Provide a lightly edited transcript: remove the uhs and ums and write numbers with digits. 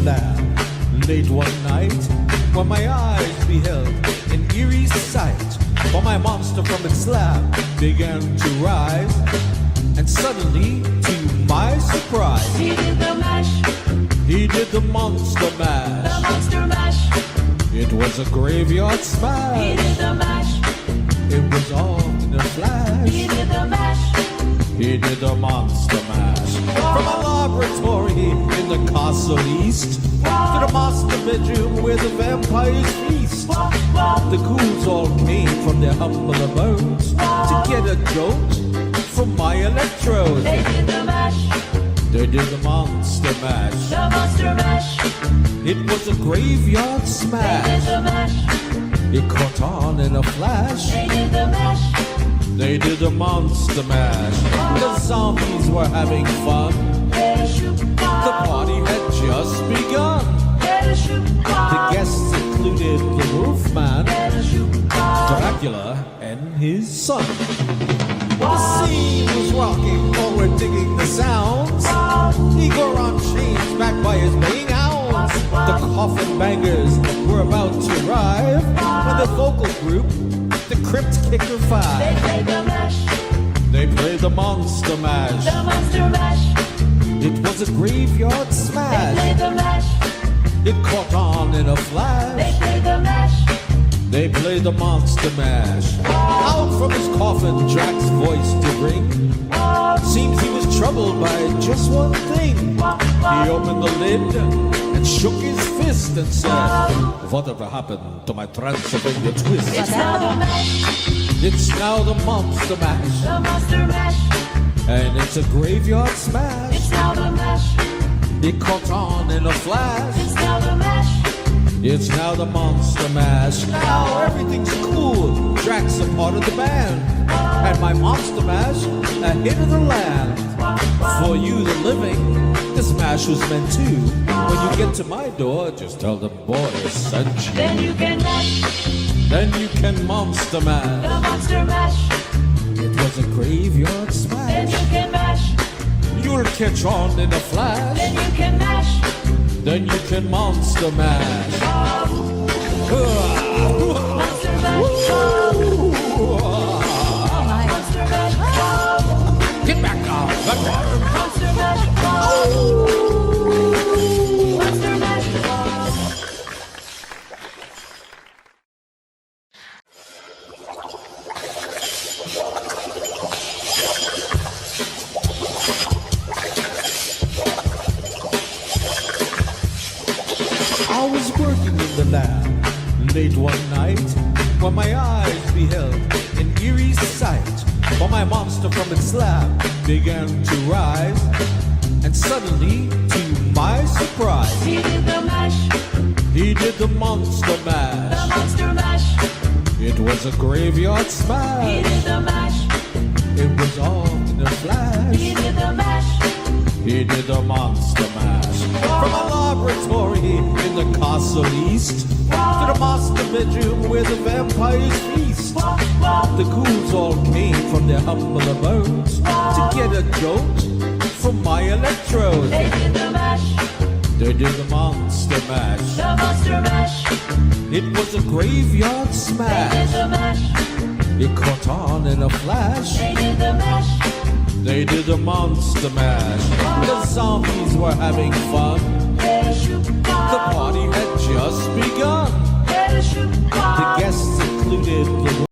land late one night when my eyes beheld an eerie sight. For my monster from its slab began to rise, and suddenly, to my surprise, He did the mash, he did the monster mash. the monster mash. It was a graveyard He smash. did the mash, It was all in a flash. he did the mash. He did the monster mash. From a laboratory in the castle east to the master bedroom where the vampires feast. The ghouls all came from their humble abodes to get a jolt from my electrode. They did the mash, They did the monster mash. the monster mash. It was a graveyard They did smash. the mash, It caught on in a flash. they did the mash. They did the monster mash. The zombies were having fun. The party had just begun. The guests included the Wolfman, Dracula, and his son. The scene was rocking, all were digging the sounds. Igor on chains, backed by his baying hounds. The coffin bangers were about to arrive when the vocal group, the Crypt Kicker They Five, played the mash, they played the monster mash. the monster mash. It was a graveyard They smash. played the mash, It caught on in a they flash. played the mash. They played the monster mash. Out from his coffin, Drax's voice to ring. Seems he was troubled by just one thing. He opened the lid and shook his fist and said, "Whatever happened to my Transylvania twist?" It's now the mash, It's now the monster mash, the monster mash. and it's a graveyard smash. It's now the mash, It caught on in a flash. it's now the mash. It's now the monster mash. Now everything's cool. Drax a part of the band, and my monster mash a hit of the land. For you, the living, this mash was meant to. When you get to my door, just tell them boys sent you. Then you can mash, Then you can monster mash. the monster mash. It was a graveyard Then smash. you can mash, You'll catch on in a flash. then you can mash. Then you can monster mash. Monster mash, monster mash, Get back now. Back there. monster mash, monster mash. I was working in the lab late one night when my eyes beheld an eerie sight. For my monster from its slab began to rise, and suddenly, to my surprise, He did the mash, he did the monster the mash. monster mash. It was a graveyard He smash. did the mash, It was all in a he flash. did the mash. He did the monster mash. From a laboratory in the castle east to the master bedroom where the vampires feast. The ghouls all came from their humble abodes to get a jolt from my electrode. They did the mash, They did the monster mash. the monster mash. It was a graveyard They did smash. the mash, It caught on in a flash. they did the mash. They did the monster mash. The zombies were having fun. The party